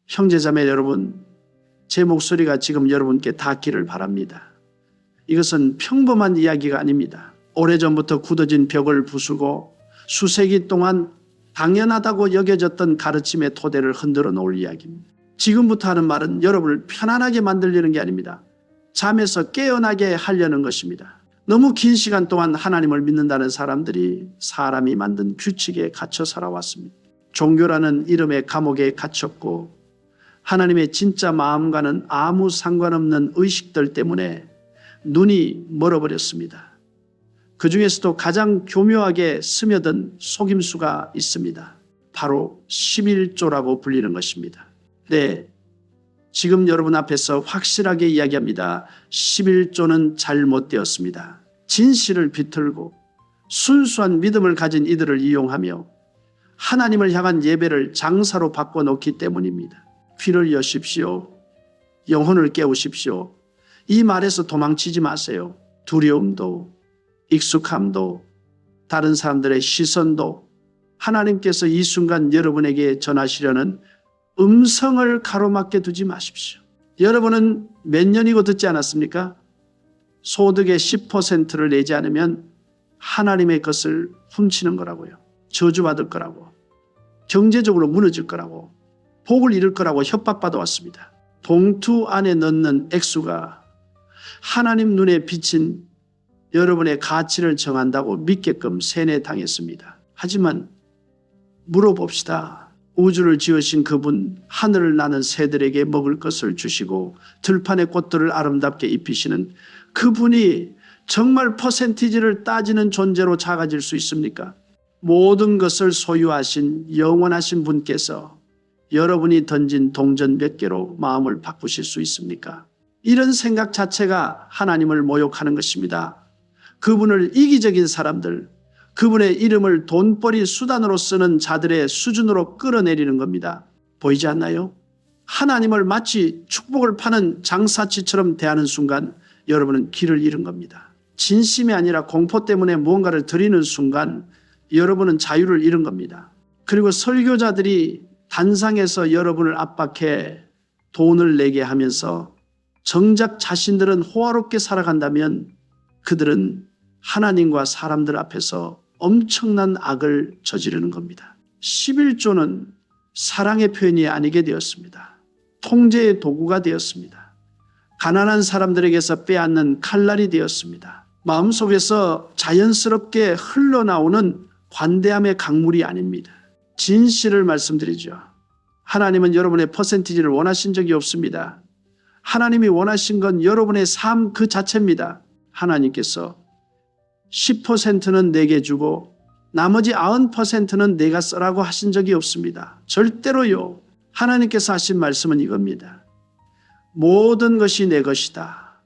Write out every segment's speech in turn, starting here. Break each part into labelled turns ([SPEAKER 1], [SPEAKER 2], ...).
[SPEAKER 1] 형제자매 여러분, 제 목소리가 지금 여러분께 닿기를 바랍니다. 이것은 평범한 이야기가 아닙니다. 오래전부터 굳어진 벽을 부수고 수세기 동안 당연하다고 여겨졌던 가르침의 토대를 흔들어 놓을 이야기입니다. 지금부터 하는 말은 여러분을 편안하게 만들려는 게 아닙니다. 잠에서 깨어나게 하려는 것입니다. 너무 긴 시간 동안 하나님을 믿는다는 사람들이 사람이 만든 규칙에 갇혀 살아왔습니다. 종교라는 이름의 감옥에 갇혔고 하나님의 진짜 마음과는 아무 상관없는 의식들 때문에 눈이 멀어버렸습니다. 그 중에서도 가장 교묘하게 스며든 속임수가 있습니다. 바로 11조라고 불리는 것입니다. 네, 지금 여러분 앞에서 확실하게 이야기합니다. 11조는 잘못되었습니다. 진실을 비틀고 순수한 믿음을 가진 이들을 이용하며 하나님을 향한 예배를 장사로 바꿔놓기 때문입니다. 귀를 여십시오. 영혼을 깨우십시오. 이 말에서 도망치지 마세요. 두려움도 익숙함도 다른 사람들의 시선도 하나님께서 이 순간 여러분에게 전하시려는 음성을 가로막게 두지 마십시오. 여러분은 몇 년이고 듣지 않았습니까? 소득의 10%를 내지 않으면 하나님의 것을 훔치는 거라고요. 저주받을 거라고. 경제적으로 무너질 거라고. 복을 잃을 거라고 협박받아 왔습니다. 봉투 안에 넣는 액수가 하나님 눈에 비친 여러분의 가치를 정한다고 믿게끔 세뇌당했습니다. 하지만 물어봅시다. 우주를 지으신 그분, 하늘을 나는 새들에게 먹을 것을 주시고 들판의 꽃들을 아름답게 입히시는 그분이 정말 퍼센티지를 따지는 존재로 작아질 수 있습니까? 모든 것을 소유하신 영원하신 분께서 여러분이 던진 동전 몇 개로 마음을 바꾸실 수 있습니까? 이런 생각 자체가 하나님을 모욕하는 것입니다. 그분을 이기적인 사람들, 그분의 이름을 돈벌이 수단으로 쓰는 자들의 수준으로 끌어내리는 겁니다. 보이지 않나요? 하나님을 마치 축복을 파는 장사치처럼 대하는 순간 여러분은 길을 잃은 겁니다. 진심이 아니라 공포 때문에 무언가를 드리는 순간 여러분은 자유를 잃은 겁니다. 그리고 설교자들이 단상에서 여러분을 압박해 돈을 내게 하면서 정작 자신들은 호화롭게 살아간다면 그들은 하나님과 사람들 앞에서 엄청난 악을 저지르는 겁니다. 11조는 사랑의 표현이 아니게 되었습니다. 통제의 도구가 되었습니다. 가난한 사람들에게서 빼앗는 칼날이 되었습니다. 마음속에서 자연스럽게 흘러나오는 관대함의 강물이 아닙니다. 진실을 말씀드리죠. 하나님은 여러분의 퍼센티지를 원하신 적이 없습니다. 하나님이 원하신 건 여러분의 삶 그 자체입니다. 하나님께서 10%는 내게 주고 나머지 90%는 내가 쓰라고 하신 적이 없습니다. 절대로요. 하나님께서 하신 말씀은 이겁니다. 모든 것이 내 것이다.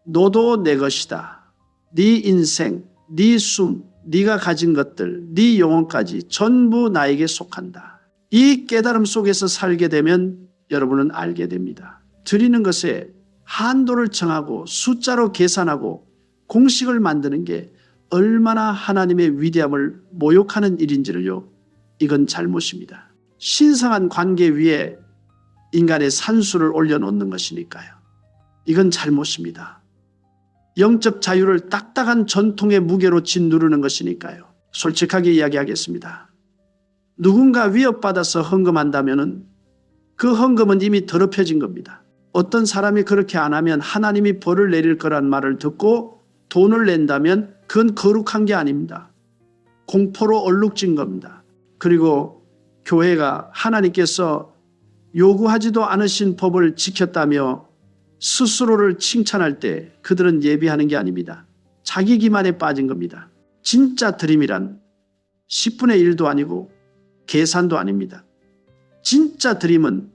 [SPEAKER 1] 너도 내 것이다. 네 인생, 네 숨, 네가 가진 것들, 네 영혼까지 전부 나에게 속한다. 이 깨달음 속에서 살게 되면 여러분은 알게 됩니다. 드리는 것에 한도를 정하고 숫자로 계산하고 공식을 만드는 게 얼마나 하나님의 위대함을 모욕하는 일인지를요. 이건 잘못입니다. 신성한 관계 위에 인간의 산수를 올려놓는 것이니까요. 이건 잘못입니다. 영적 자유를 딱딱한 전통의 무게로 짓누르는 것이니까요. 솔직하게 이야기하겠습니다. 누군가 위협받아서 헌금한다면 그 헌금은 이미 더럽혀진 겁니다. 어떤 사람이 그렇게 안 하면 하나님이 벌을 내릴 거란 말을 듣고 돈을 낸다면 그건 거룩한 게 아닙니다. 공포로 얼룩진 겁니다. 그리고 교회가 하나님께서 요구하지도 않으신 법을 지켰다며 스스로를 칭찬할 때 그들은 예비하는 게 아닙니다. 자기 기만에 빠진 겁니다. 진짜 드림이란 10분의 1도 아니고 계산도 아닙니다. 진짜 드림은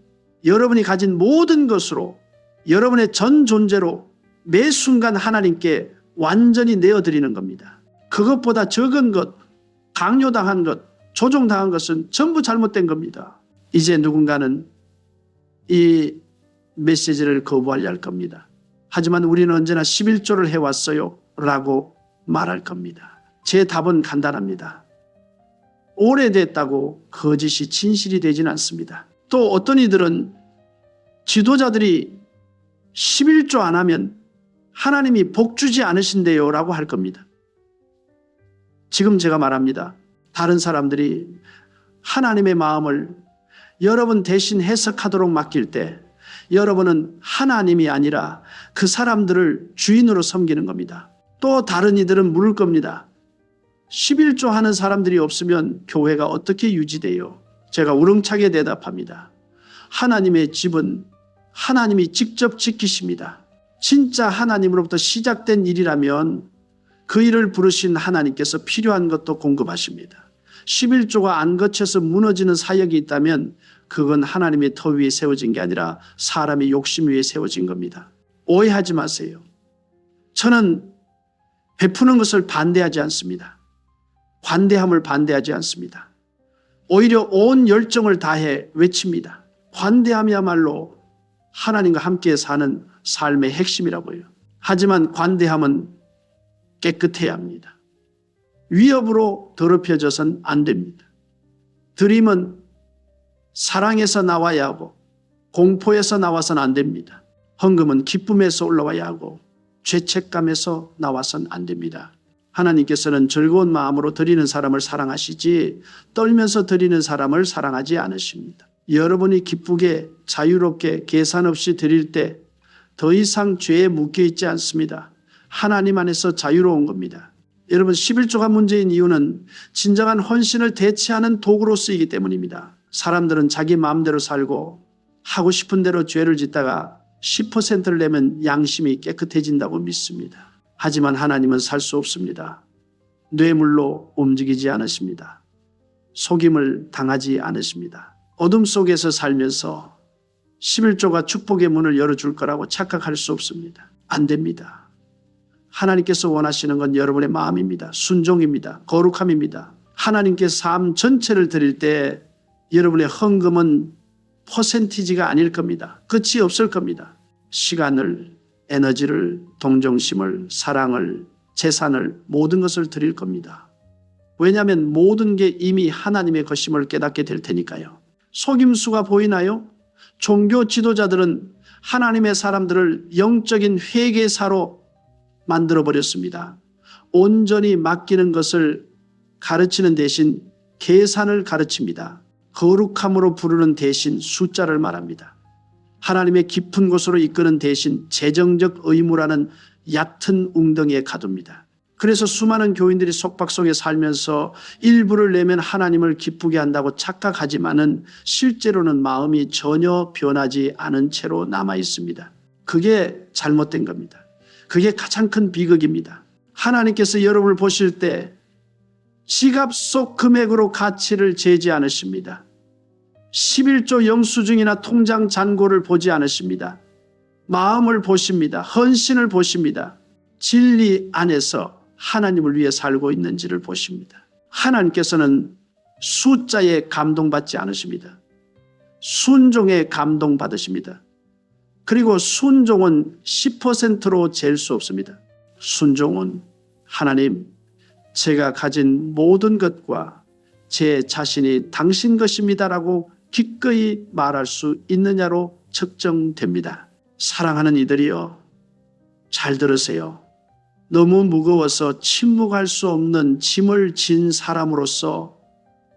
[SPEAKER 1] 여러분이 가진 모든 것으로 여러분의 전 존재로 매 순간 하나님께 완전히 내어드리는 겁니다. 그것보다 적은 것, 강요당한 것, 조종당한 것은 전부 잘못된 겁니다. 이제 누군가는 이 메시지를 거부하려 할 겁니다. 하지만 우리는 언제나 11조를 해왔어요 라고 말할 겁니다. 제 답은 간단합니다. 오래됐다고 거짓이 진실이 되지는 않습니다. 또 어떤 이들은 지도자들이 11조 안 하면 하나님이 복 주지 않으신대요 라고 할 겁니다. 지금 제가 말합니다. 다른 사람들이 하나님의 마음을 여러분 대신 해석하도록 맡길 때 여러분은 하나님이 아니라 그 사람들을 주인으로 섬기는 겁니다. 또 다른 이들은 물을 겁니다. 11조 하는 사람들이 없으면 교회가 어떻게 유지돼요? 제가 우렁차게 대답합니다. 하나님의 집은 하나님이 직접 지키십니다. 진짜 하나님으로부터 시작된 일이라면 그 일을 부르신 하나님께서 필요한 것도 공급하십니다. 11조가 안 거쳐서 무너지는 사역이 있다면 그건 하나님의 터 위에 세워진 게 아니라 사람의 욕심 위에 세워진 겁니다. 오해하지 마세요. 저는 베푸는 것을 반대하지 않습니다. 관대함을 반대하지 않습니다. 오히려 온 열정을 다해 외칩니다. 관대함이야말로 하나님과 함께 사는 삶의 핵심이라고요. 하지만 관대함은 깨끗해야 합니다. 위협으로 더럽혀져선 안 됩니다. 드림은 사랑에서 나와야 하고 공포에서 나와서는 안 됩니다. 헌금은 기쁨에서 올라와야 하고 죄책감에서 나와서는 안 됩니다. 하나님께서는 즐거운 마음으로 드리는 사람을 사랑하시지 떨면서 드리는 사람을 사랑하지 않으십니다. 여러분이 기쁘게 자유롭게 계산 없이 드릴 때 더 이상 죄에 묶여있지 않습니다. 하나님 안에서 자유로운 겁니다. 여러분 11조가 문제인 이유는 진정한 헌신을 대체하는 도구로 쓰이기 때문입니다. 사람들은 자기 마음대로 살고 하고 싶은 대로 죄를 짓다가 10%를 내면 양심이 깨끗해진다고 믿습니다. 하지만 하나님은 살 수 없습니다. 뇌물로 움직이지 않으십니다. 속임을 당하지 않으십니다. 어둠 속에서 살면서 11조가 축복의 문을 열어줄 거라고 착각할 수 없습니다. 안 됩니다. 하나님께서 원하시는 건 여러분의 마음입니다. 순종입니다. 거룩함입니다. 하나님께 삶 전체를 드릴 때 여러분의 헌금은 퍼센티지가 아닐 겁니다. 끝이 없을 겁니다. 시간을, 에너지를, 동정심을, 사랑을, 재산을, 모든 것을 드릴 겁니다. 왜냐하면 모든 게 이미 하나님의 것임을 깨닫게 될 테니까요. 속임수가 보이나요? 종교 지도자들은 하나님의 사람들을 영적인 회계사로 만들어버렸습니다. 온전히 맡기는 것을 가르치는 대신 계산을 가르칩니다. 거룩함으로 부르는 대신 숫자를 말합니다. 하나님의 깊은 곳으로 이끄는 대신 재정적 의무라는 얕은 웅덩이에 가둡니다. 그래서 수많은 교인들이 속박 속에 살면서 일부를 내면 하나님을 기쁘게 한다고 착각하지만은 실제로는 마음이 전혀 변하지 않은 채로 남아 있습니다. 그게 잘못된 겁니다. 그게 가장 큰 비극입니다. 하나님께서 여러분을 보실 때 지갑 속 금액으로 가치를 재지 않으십니다. 11조 영수증이나 통장 잔고를 보지 않으십니다. 마음을 보십니다. 헌신을 보십니다. 진리 안에서 하나님을 위해 살고 있는지를 보십니다. 하나님께서는 숫자에 감동받지 않으십니다. 순종에 감동받으십니다. 그리고 순종은 10%로 잴 수 없습니다. 순종은 하나님, 제가 가진 모든 것과 제 자신이 당신 것입니다라고 기꺼이 말할 수 있느냐로 측정됩니다. 사랑하는 이들이여, 잘 들으세요. 너무 무거워서 침묵할 수 없는 짐을 진 사람으로서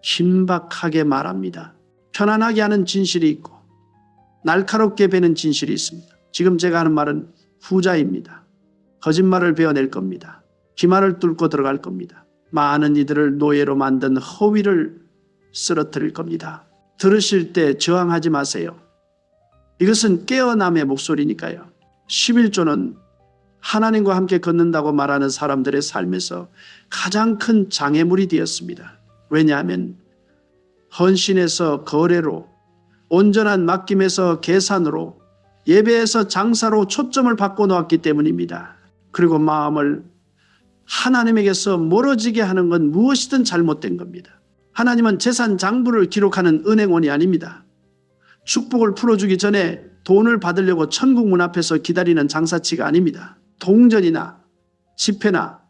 [SPEAKER 1] 긴박하게 말합니다. 편안하게 하는 진실이 있고 날카롭게 베는 진실이 있습니다. 지금 제가 하는 말은 후자입니다. 거짓말을 베어낼 겁니다. 기만을 뚫고 들어갈 겁니다. 많은 이들을 노예로 만든 허위를 쓰러뜨릴 겁니다. 들으실 때 저항하지 마세요. 이것은 깨어남의 목소리니까요. 11조는 하나님과 함께 걷는다고 말하는 사람들의 삶에서 가장 큰 장애물이 되었습니다. 왜냐하면 헌신에서 거래로, 온전한 맡김에서 계산으로, 예배에서 장사로 초점을 바꿔놓았기 때문입니다. 그리고 마음을 하나님에게서 멀어지게 하는 건 무엇이든 잘못된 겁니다. 하나님은 재산 장부를 기록하는 은행원이 아닙니다. 축복을 풀어주기 전에 돈을 받으려고 천국 문 앞에서 기다리는 장사치가 아닙니다. 동전이나 지폐나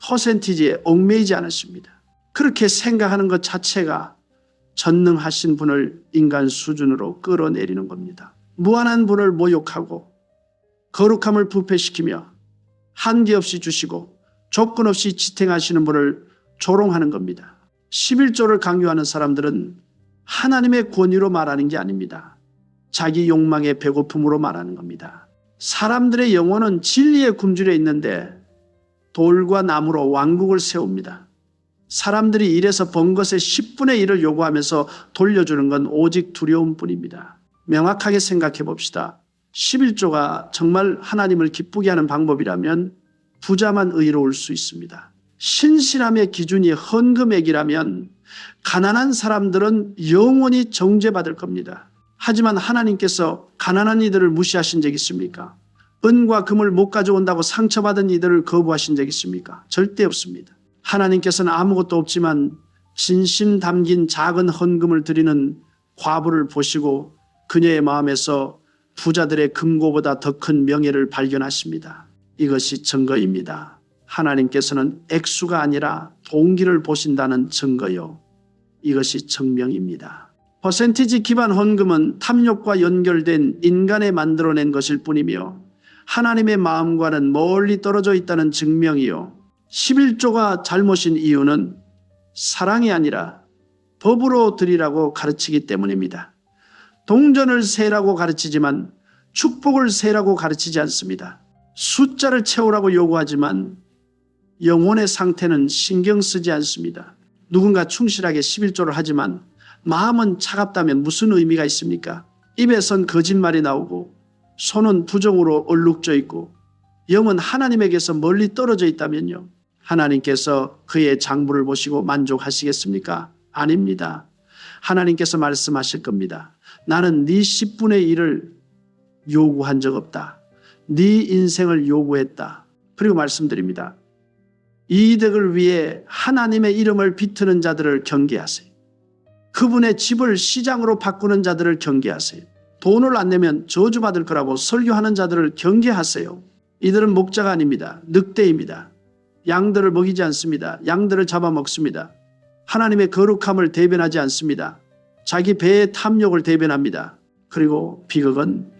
[SPEAKER 1] 퍼센티지에 얽매이지 않았습니다. 그렇게 생각하는 것 자체가 전능하신 분을 인간 수준으로 끌어내리는 겁니다. 무한한 분을 모욕하고 거룩함을 부패시키며 한계 없이 주시고 조건 없이 지탱하시는 분을 조롱하는 겁니다. 11조를 강요하는 사람들은 하나님의 권위로 말하는 게 아닙니다. 자기 욕망의 배고픔으로 말하는 겁니다. 사람들의 영혼은 진리에 굶주려 있는데 돌과 나무로 왕국을 세웁니다. 사람들이 일해서 번 것의 10분의 1을 요구하면서 돌려주는 건 오직 두려움뿐입니다. 명확하게 생각해 봅시다. 11조가 정말 하나님을 기쁘게 하는 방법이라면 부자만 의로울 수 있습니다. 신실함의 기준이 헌금액이라면 가난한 사람들은 영원히 정죄받을 겁니다. 하지만 하나님께서 가난한 이들을 무시하신 적 있습니까? 은과 금을 못 가져온다고 상처받은 이들을 거부하신 적 있습니까? 절대 없습니다. 하나님께서는 아무것도 없지만 진심 담긴 작은 헌금을 드리는 과부를 보시고 그녀의 마음에서 부자들의 금고보다 더 큰 명예를 발견하십니다. 이것이 증거입니다. 하나님께서는 액수가 아니라 동기를 보신다는 증거요. 이것이 증명입니다. 퍼센티지 기반 헌금은 탐욕과 연결된 인간에 만들어낸 것일 뿐이며 하나님의 마음과는 멀리 떨어져 있다는 증명이요. 11조가 잘못인 이유는 사랑이 아니라 법으로 드리라고 가르치기 때문입니다. 동전을 세라고 가르치지만 축복을 세라고 가르치지 않습니다. 숫자를 채우라고 요구하지만 영혼의 상태는 신경 쓰지 않습니다. 누군가 충실하게 11조를 하지만 마음은 차갑다면 무슨 의미가 있습니까? 입에선 거짓말이 나오고 손은 부정으로 얼룩져 있고 영은 하나님에게서 멀리 떨어져 있다면요. 하나님께서 그의 장부를 보시고 만족하시겠습니까? 아닙니다. 하나님께서 말씀하실 겁니다. 나는 네 10분의 1을 요구한 적 없다. 네 인생을 요구했다. 그리고 말씀드립니다. 이득을 위해 하나님의 이름을 비트는 자들을 경계하세요. 그분의 집을 시장으로 바꾸는 자들을 경계하세요. 돈을 안 내면 저주받을 거라고 설교하는 자들을 경계하세요. 이들은 목자가 아닙니다. 늑대입니다. 양들을 먹이지 않습니다. 양들을 잡아먹습니다. 하나님의 거룩함을 대변하지 않습니다. 자기 배의 탐욕을 대변합니다. 그리고 비극은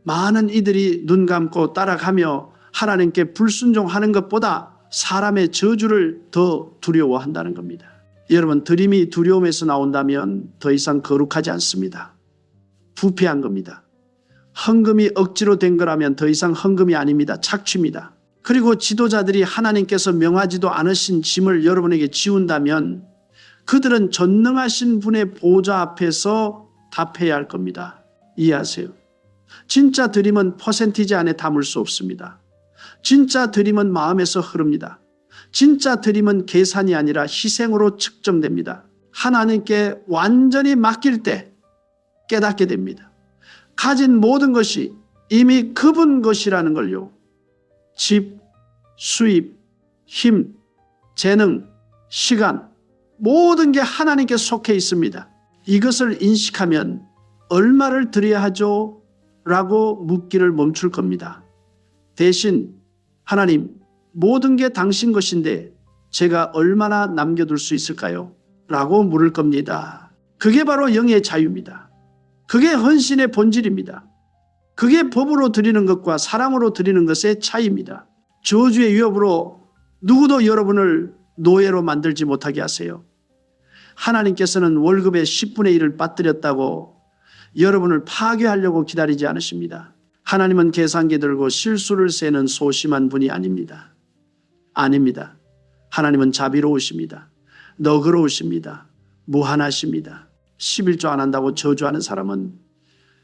[SPEAKER 1] 많은 이들이 눈 감고 따라가며 하나님께 불순종하는 것보다 사람의 저주를 더 두려워한다는 겁니다. 여러분, 드림이 두려움에서 나온다면 더 이상 거룩하지 않습니다. 부패한 겁니다. 헌금이 억지로 된 거라면 더 이상 헌금이 아닙니다. 착취입니다. 그리고 지도자들이 하나님께서 명하지도 않으신 짐을 여러분에게 지운다면 그들은 전능하신 분의 보좌 앞에서 답해야 할 겁니다. 이해하세요? 진짜 드림은 퍼센티지 안에 담을 수 없습니다. 진짜 드림은 마음에서 흐릅니다. 진짜 드림은 계산이 아니라 희생으로 측정됩니다. 하나님께 완전히 맡길 때 깨닫게 됩니다. 가진 모든 것이 이미 그분 것이라는 걸요. 집, 수입, 힘, 재능, 시간, 모든 게 하나님께 속해 있습니다. 이것을 인식하면 얼마를 드려야 하죠? 라고 묻기를 멈출 겁니다. 대신 하나님, 모든 게 당신 것인데 제가 얼마나 남겨둘 수 있을까요? 라고 물을 겁니다. 그게 바로 영의 자유입니다. 그게 헌신의 본질입니다. 그게 법으로 드리는 것과 사랑으로 드리는 것의 차이입니다. 저주의 위협으로 누구도 여러분을 노예로 만들지 못하게 하세요. 하나님께서는 월급의 10분의 1을 빠뜨렸다고 여러분을 파괴하려고 기다리지 않으십니다. 하나님은 계산기 들고 실수를 세는 소심한 분이 아닙니다. 아닙니다. 하나님은 자비로우십니다. 너그러우십니다. 무한하십니다. 11조 안 한다고 저주하는 사람은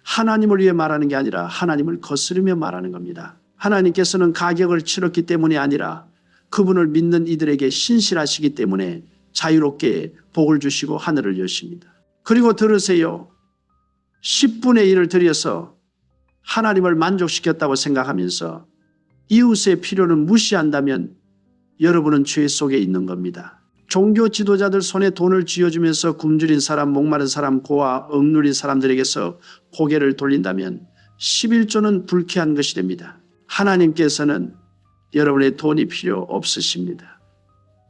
[SPEAKER 1] 하나님을 위해 말하는 게 아니라 하나님을 거스르며 말하는 겁니다. 하나님께서는 가격을 치렀기 때문이 아니라 그분을 믿는 이들에게 신실하시기 때문에 자유롭게 복을 주시고 하늘을 여십니다. 그리고 들으세요. 10분의 1을 들여서 하나님을 만족시켰다고 생각하면서 이웃의 필요는 무시한다면 여러분은 죄 속에 있는 겁니다. 종교 지도자들 손에 돈을 쥐어주면서 굶주린 사람, 목마른 사람, 고아, 억누린 사람들에게서 고개를 돌린다면 11조는 불쾌한 것이 됩니다. 하나님께서는 여러분의 돈이 필요 없으십니다.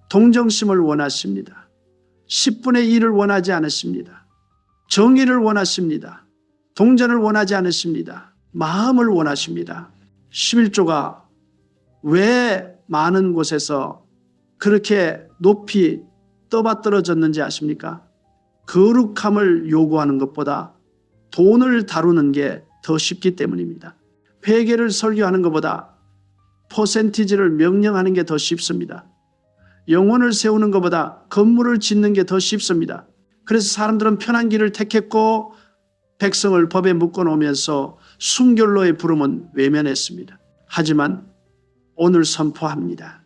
[SPEAKER 1] 동정심을 원하십니다. 10분의 1을 원하지 않으십니다. 정의를 원하십니다. 동전을 원하지 않으십니다. 마음을 원하십니다. 11조가 왜 많은 곳에서 그렇게 높이 떠받들어졌는지 아십니까? 거룩함을 요구하는 것보다 돈을 다루는 게 더 쉽기 때문입니다. 회개를 설교하는 것보다 퍼센티지를 명령하는 게 더 쉽습니다. 영혼을 세우는 것보다 건물을 짓는 게 더 쉽습니다. 그래서 사람들은 편한 길을 택했고 백성을 법에 묶어놓으면서 순결로의 부름은 외면했습니다. 하지만 오늘 선포합니다.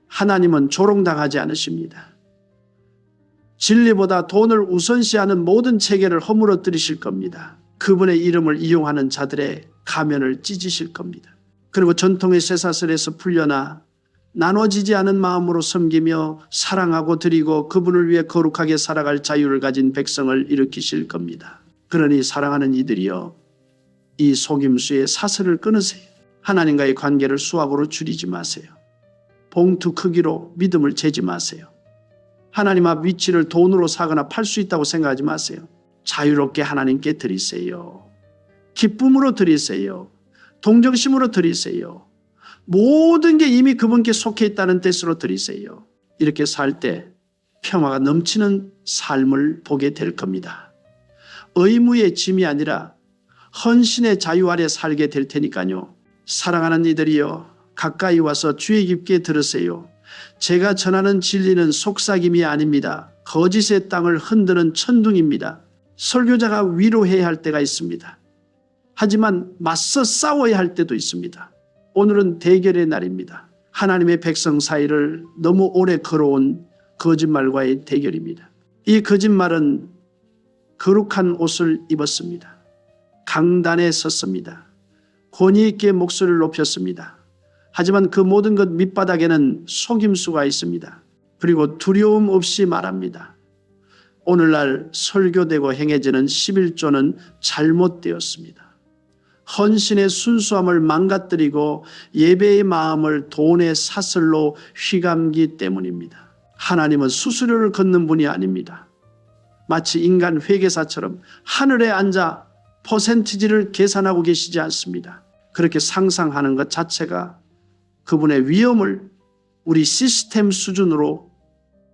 [SPEAKER 1] 하나님은 조롱당하지 않으십니다. 진리보다 돈을 우선시하는 모든 체계를 허물어뜨리실 겁니다. 그분의 이름을 이용하는 자들의 가면을 찢으실 겁니다. 그리고 전통의 쇠사슬에서 풀려나 나눠지지 않은 마음으로 섬기며 사랑하고 드리고 그분을 위해 거룩하게 살아갈 자유를 가진 백성을 일으키실 겁니다. 그러니 사랑하는 이들이여, 이 속임수의 사슬을 끊으세요. 하나님과의 관계를 수학으로 줄이지 마세요. 봉투 크기로 믿음을 재지 마세요. 하나님 앞 위치를 돈으로 사거나 팔 수 있다고 생각하지 마세요. 자유롭게 하나님께 드리세요. 기쁨으로 드리세요. 동정심으로 드리세요. 모든 게 이미 그분께 속해 있다는 뜻으로 드리세요. 이렇게 살 때 평화가 넘치는 삶을 보게 될 겁니다. 의무의 짐이 아니라 헌신의 자유 아래 살게 될 테니까요. 사랑하는 이들이여, 가까이 와서 주의 깊게 들으세요. 제가 전하는 진리는 속삭임이 아닙니다. 거짓의 땅을 흔드는 천둥입니다. 설교자가 위로해야 할 때가 있습니다. 하지만 맞서 싸워야 할 때도 있습니다. 오늘은 대결의 날입니다. 하나님의 백성 사이를 너무 오래 걸어온 거짓말과의 대결입니다. 이 거짓말은 거룩한 옷을 입었습니다. 강단에 섰습니다. 권위 있게 목소리를 높였습니다. 하지만 그 모든 것 밑바닥에는 속임수가 있습니다. 그리고 두려움 없이 말합니다. 오늘날 설교되고 행해지는 11조는 잘못되었습니다. 헌신의 순수함을 망가뜨리고 예배의 마음을 돈의 사슬로 휘감기 때문입니다. 하나님은 수수료를 걷는 분이 아닙니다. 마치 인간 회계사처럼 하늘에 앉아 퍼센티지를 계산하고 계시지 않습니다. 그렇게 상상하는 것 자체가 그분의 위엄을 우리 시스템 수준으로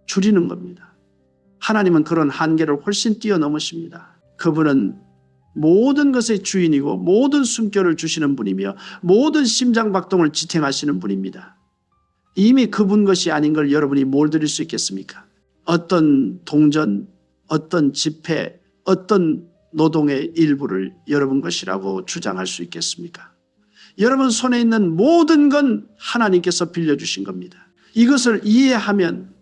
[SPEAKER 1] 줄이는 겁니다. 하나님은 그런 한계를 훨씬 뛰어넘으십니다. 그분은 모든 것의 주인이고 모든 숨결을 주시는 분이며 모든 심장박동을 지탱하시는 분입니다. 이미 그분 것이 아닌 걸 여러분이 뭘 드릴 수 있겠습니까? 어떤 동전, 어떤 지폐, 어떤 노동의 일부를 여러분 것이라고 주장할 수 있겠습니까? 여러분 손에 있는 모든 건 하나님께서 빌려주신 겁니다. 이것을 이해하면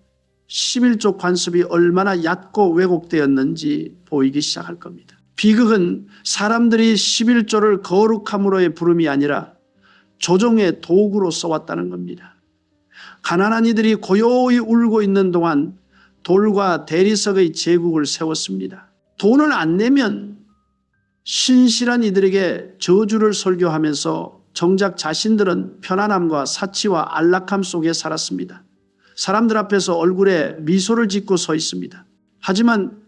[SPEAKER 1] 11조 관습이 얼마나 얕고 왜곡되었는지 보이기 시작할 겁니다. 비극은 사람들이 11조를 거룩함으로의 부름이 아니라 조종의 도구로 써왔다는 겁니다. 가난한 이들이 고요히 울고 있는 동안 돌과 대리석의 제국을 세웠습니다. 돈을 안 내면 신실한 이들에게 저주를 설교하면서 정작 자신들은 편안함과 사치와 안락함 속에 살았습니다. 사람들 앞에서 얼굴에 미소를 짓고 서 있습니다. 하지만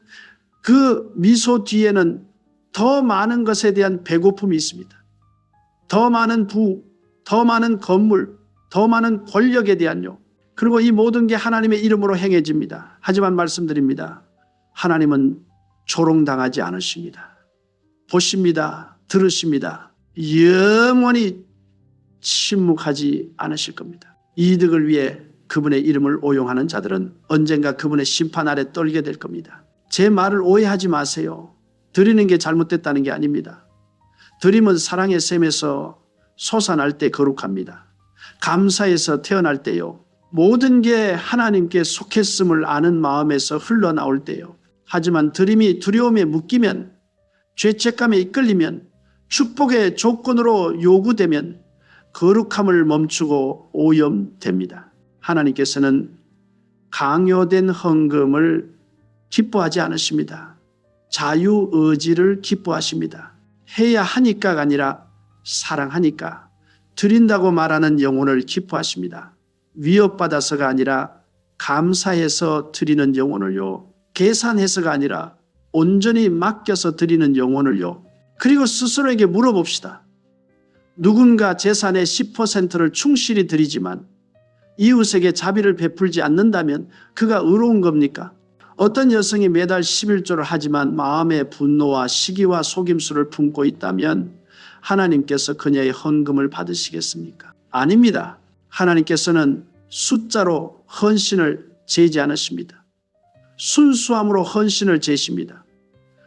[SPEAKER 1] 그 미소 뒤에는 더 많은 것에 대한 배고픔이 있습니다. 더 많은 부, 더 많은 건물, 더 많은 권력에 대한요. 그리고 이 모든 게 하나님의 이름으로 행해집니다. 하지만 말씀드립니다. 하나님은 조롱당하지 않으십니다. 보십니다. 들으십니다. 영원히 침묵하지 않으실 겁니다. 이득을 위해 그분의 이름을 오용하는 자들은 언젠가 그분의 심판 아래 떨게 될 겁니다. 제 말을 오해하지 마세요. 드리는 게 잘못됐다는 게 아닙니다. 드림은 사랑의 샘에서 솟아날 때 거룩합니다. 감사에서 태어날 때요. 모든 게 하나님께 속했음을 아는 마음에서 흘러나올 때요. 하지만 드림이 두려움에 묶이면, 죄책감에 이끌리면, 축복의 조건으로 요구되면 거룩함을 멈추고 오염됩니다. 하나님께서는 강요된 헌금을 기뻐하지 않으십니다. 자유의지를 기뻐하십니다. 해야 하니까가 아니라 사랑하니까 드린다고 말하는 영혼을 기뻐하십니다. 위협받아서가 아니라 감사해서 드리는 영혼을요. 계산해서가 아니라 온전히 맡겨서 드리는 영혼을요. 그리고 스스로에게 물어봅시다. 누군가 재산의 10%를 충실히 드리지만 이웃에게 자비를 베풀지 않는다면 그가 의로운 겁니까? 어떤 여성이 매달 11조를 하지만 마음에 분노와 시기와 속임수를 품고 있다면 하나님께서 그녀의 헌금을 받으시겠습니까? 아닙니다. 하나님께서는 숫자로 헌신을 재지 않으십니다. 순수함으로 헌신을 재십니다.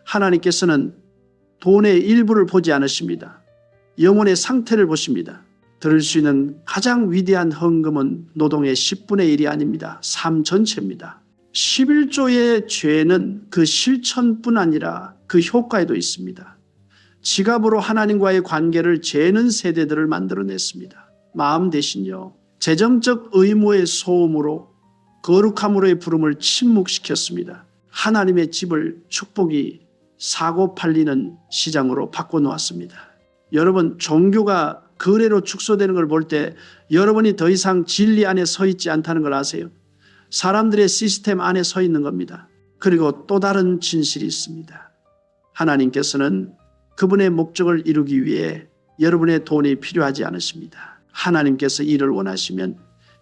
[SPEAKER 1] 하나님께서는 돈의 일부를 보지 않으십니다. 영혼의 상태를 보십니다. 들을 수 있는 가장 위대한 헌금은 노동의 10분의 1이 아닙니다. 삶 전체입니다. 11조의 죄는 그 실천뿐 아니라 그 효과에도 있습니다. 지갑으로 하나님과의 관계를 재는 세대들을 만들어냈습니다. 마음 대신요. 재정적 의무의 소음으로 거룩함으로의 부름을 침묵시켰습니다. 하나님의 집을 축복이 사고 팔리는 시장으로 바꿔놓았습니다. 여러분, 종교가 거래로 축소되는 걸 볼 때 여러분이 더 이상 진리 안에 서 있지 않다는 걸 아세요? 사람들의 시스템 안에 서 있는 겁니다. 그리고 또 다른 진실이 있습니다. 하나님께서는 그분의 목적을 이루기 위해 여러분의 돈이 필요하지 않으십니다. 하나님께서 이를 원하시면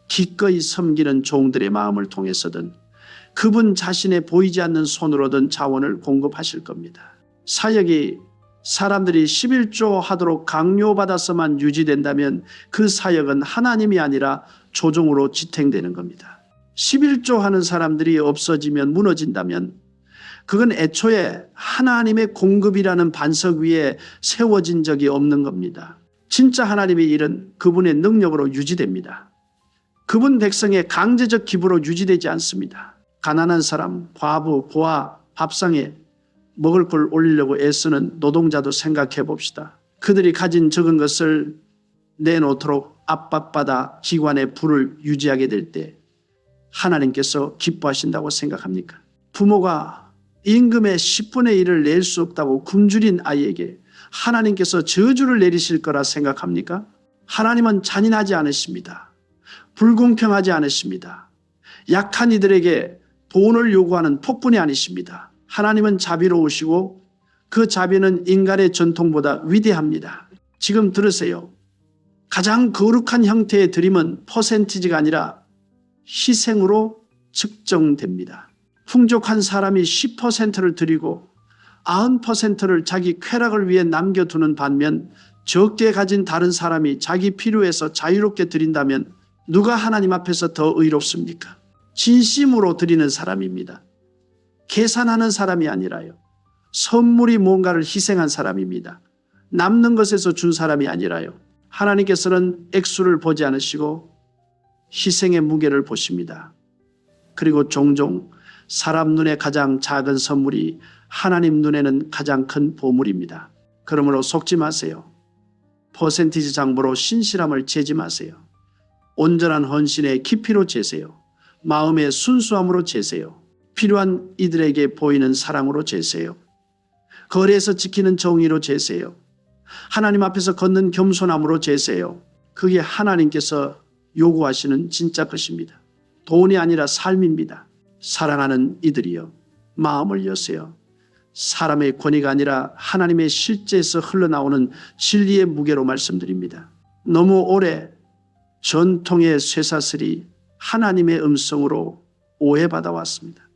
[SPEAKER 1] 기꺼이 섬기는 종들의 마음을 통해서든 그분 자신의 보이지 않는 손으로든 자원을 공급하실 겁니다. 사역이 사람들이 11조 하도록 강요받아서만 유지된다면 그 사역은 하나님이 아니라 조종으로 지탱되는 겁니다. 11조 하는 사람들이 없어지면 무너진다면 그건 애초에 하나님의 공급이라는 반석 위에 세워진 적이 없는 겁니다. 진짜 하나님의 일은 그분의 능력으로 유지됩니다. 그분 백성의 강제적 기부로 유지되지 않습니다. 가난한 사람, 과부, 고아, 밥상에 먹을 걸 올리려고 애쓰는 노동자도 생각해 봅시다. 그들이 가진 적은 것을 내놓도록 압박받아 기관의 부를 유지하게 될 때 하나님께서 기뻐하신다고 생각합니까? 부모가 임금의 10분의 1을 낼 수 없다고 굶주린 아이에게 하나님께서 저주를 내리실 거라 생각합니까? 하나님은 잔인하지 않으십니다. 불공평하지 않으십니다. 약한 이들에게 돈을 요구하는 폭군이 아니십니다. 하나님은 자비로우시고 그 자비는 인간의 전통보다 위대합니다. 지금 들으세요. 가장 거룩한 형태의 드림은 퍼센티지가 아니라 희생으로 측정됩니다. 풍족한 사람이 10%를 드리고 90%를 자기 쾌락을 위해 남겨두는 반면 적게 가진 다른 사람이 자기 필요에서 자유롭게 드린다면 누가 하나님 앞에서 더 의롭습니까? 진심으로 드리는 사람입니다. 계산하는 사람이 아니라요. 선물이 뭔가를 희생한 사람입니다. 남는 것에서 준 사람이 아니라요. 하나님께서는 액수를 보지 않으시고 희생의 무게를 보십니다. 그리고 종종 사람 눈에 가장 작은 선물이 하나님 눈에는 가장 큰 보물입니다. 그러므로 속지 마세요. 퍼센티지 장부로 신실함을 재지 마세요. 온전한 헌신의 깊이로 재세요. 마음의 순수함으로 재세요. 필요한 이들에게 보이는 사랑으로 재세요. 거리에서 지키는 정의로 재세요. 하나님 앞에서 걷는 겸손함으로 재세요. 그게 하나님께서 요구하시는 진짜 것입니다. 돈이 아니라 삶입니다. 사랑하는 이들이여 마음을 여세요. 사람의 권위가 아니라 하나님의 실제에서 흘러나오는 진리의 무게로 말씀드립니다. 너무 오래 전통의 쇠사슬이 하나님의 음성으로 오해받아 왔습니다.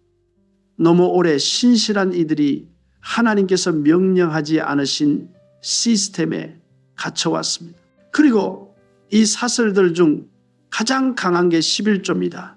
[SPEAKER 1] 너무 오래 신실한 이들이 하나님께서 명령하지 않으신 시스템에 갇혀왔습니다. 그리고 이 사슬들 중 가장 강한 게 11조입니다.